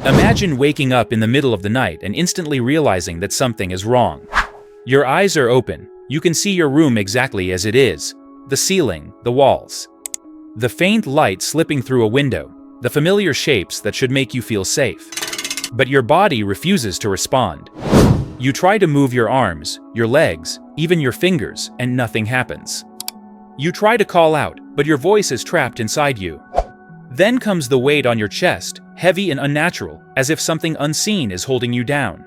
Imagine waking up in the middle of the night and instantly realizing that something is wrong. Your eyes are open, you can see your room exactly as it is, the ceiling, the walls. The faint light slipping through a window, the familiar shapes that should make you feel safe. But your body refuses to respond. You try to move your arms, your legs, even your fingers, and nothing happens. You try to call out, but your voice is trapped inside you. Then comes the weight on your chest, heavy and unnatural, as if something unseen is holding you down.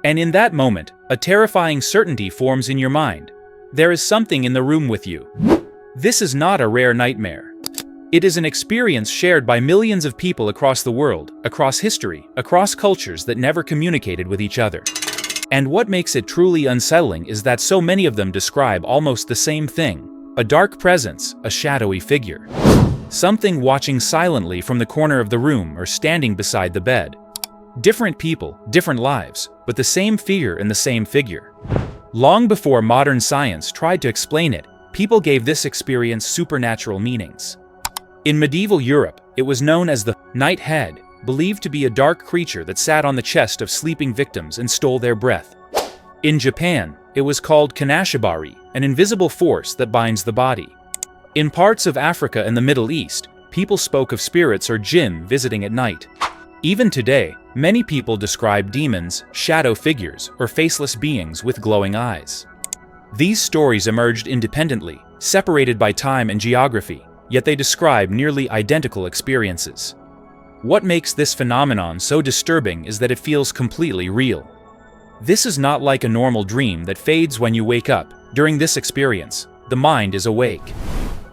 And in that moment, a terrifying certainty forms in your mind. There is something in the room with you. This is not a rare nightmare. It is an experience shared by millions of people across the world, across history, across cultures that never communicated with each other. And what makes it truly unsettling is that so many of them describe almost the same thing: a dark presence, a shadowy figure. Something watching silently from the corner of the room or standing beside the bed. Different people, different lives, but the same fear and the same figure. Long before modern science tried to explain it, people gave this experience supernatural meanings. In medieval Europe, it was known as the night head, believed to be a dark creature that sat on the chest of sleeping victims and stole their breath. In Japan, it was called kanashibari, an invisible force that binds the body. In parts of Africa and the Middle East, people spoke of spirits or jinn visiting at night. Even today, many people describe demons, shadow figures, or faceless beings with glowing eyes. These stories emerged independently, separated by time and geography, yet they describe nearly identical experiences. What makes this phenomenon so disturbing is that it feels completely real. This is not like a normal dream that fades when you wake up. During this experience, the mind is awake.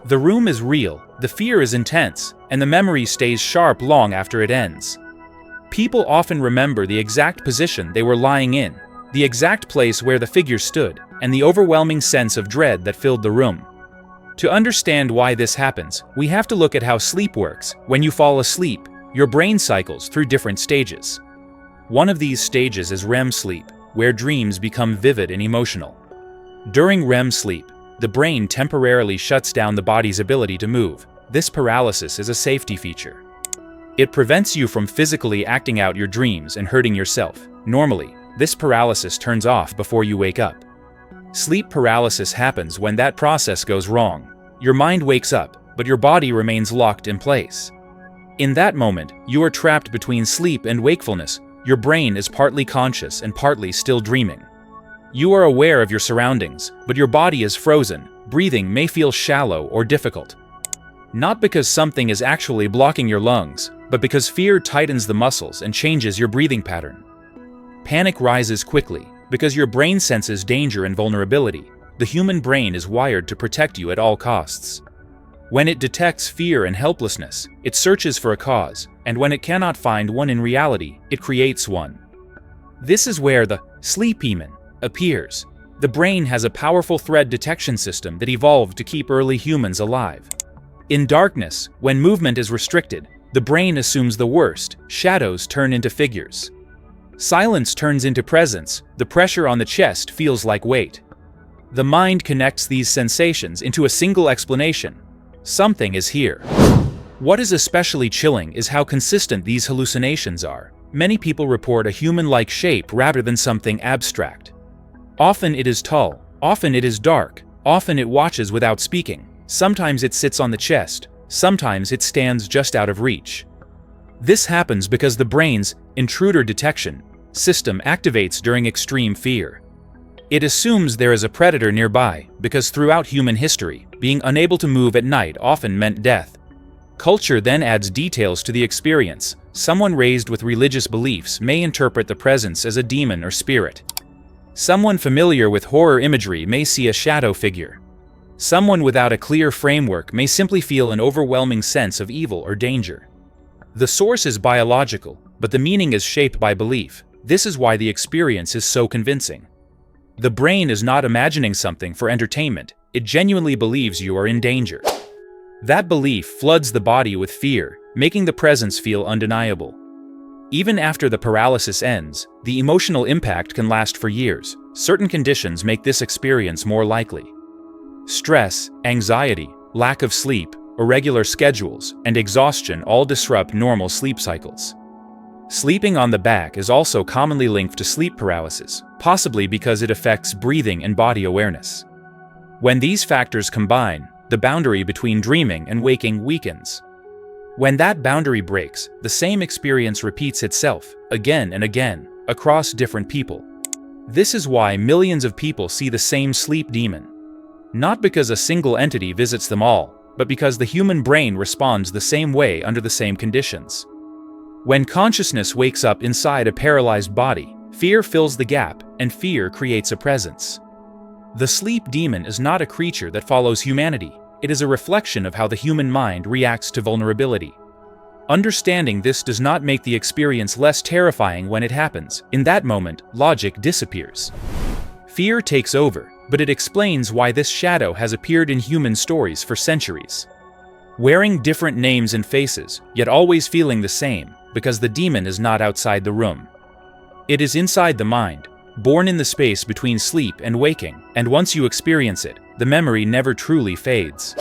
The room is real, the fear is intense, and the memory stays sharp long after it ends. People often remember the exact position they were lying in, the exact place where the figure stood, and the overwhelming sense of dread that filled the room. To understand why this happens, we have to look at how sleep works. When you fall asleep, your brain cycles through different stages. One of these stages is REM sleep, where dreams become vivid and emotional. During REM sleep, the brain temporarily shuts down the body's ability to move. This paralysis is a safety feature. It prevents you from physically acting out your dreams and hurting yourself. Normally, this paralysis turns off before you wake up. Sleep paralysis happens when that process goes wrong. Your mind wakes up, but your body remains locked in place. In that moment, you are trapped between sleep and wakefulness. Your brain is partly conscious and partly still dreaming. You are aware of your surroundings, but your body is frozen. Breathing may feel shallow or difficult. Not because something is actually blocking your lungs, but because fear tightens the muscles and changes your breathing pattern. Panic rises quickly, because your brain senses danger and vulnerability. The human brain is wired to protect you at all costs. When it detects fear and helplessness, it searches for a cause, and when it cannot find one in reality, it creates one. This is where the sleep demon appears. The brain has a powerful threat detection system that evolved to keep early humans alive. In darkness, when movement is restricted, the brain assumes the worst. Shadows turn into figures. Silence turns into presence. The pressure on the chest feels like weight. The mind connects these sensations into a single explanation. Something is here. What is especially chilling is how consistent these hallucinations are. Many people report a human-like shape rather than something abstract. Often it is tall, often it is dark, often it watches without speaking. Sometimes it sits on the chest, sometimes it stands just out of reach. This happens because the brain's intruder detection system activates during extreme fear. It assumes there is a predator nearby, because throughout human history, being unable to move at night often meant death. Culture then adds details to the experience. Someone raised with religious beliefs may interpret the presence as a demon or spirit. Someone familiar with horror imagery may see a shadow figure. Someone without a clear framework may simply feel an overwhelming sense of evil or danger. The source is biological, but the meaning is shaped by belief. This is why the experience is so convincing. The brain is not imagining something for entertainment. It genuinely believes you are in danger. That belief floods the body with fear, making the presence feel undeniable. Even after the paralysis ends, the emotional impact can last for years. Certain conditions make this experience more likely. Stress, anxiety, lack of sleep, irregular schedules, and exhaustion all disrupt normal sleep cycles. Sleeping on the back is also commonly linked to sleep paralysis, possibly because it affects breathing and body awareness. When these factors combine, the boundary between dreaming and waking weakens. When that boundary breaks, the same experience repeats itself, again and again, across different people. This is why millions of people see the same sleep demon. Not because a single entity visits them all, but because the human brain responds the same way under the same conditions. When consciousness wakes up inside a paralyzed body, fear fills the gap, and fear creates a presence. The sleep demon is not a creature that follows humanity. It is a reflection of how the human mind reacts to vulnerability. Understanding this does not make the experience less terrifying when it happens. In that moment, logic disappears. Fear takes over, but it explains why this shadow has appeared in human stories for centuries. Wearing different names and faces, yet always feeling the same, because the demon is not outside the room. It is inside the mind, born in the space between sleep and waking, and once you experience it, the memory never truly fades.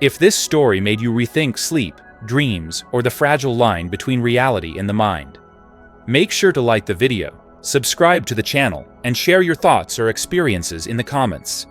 If this story made you rethink sleep, dreams, or the fragile line between reality and the mind, make sure to like the video, subscribe to the channel, and share your thoughts or experiences in the comments.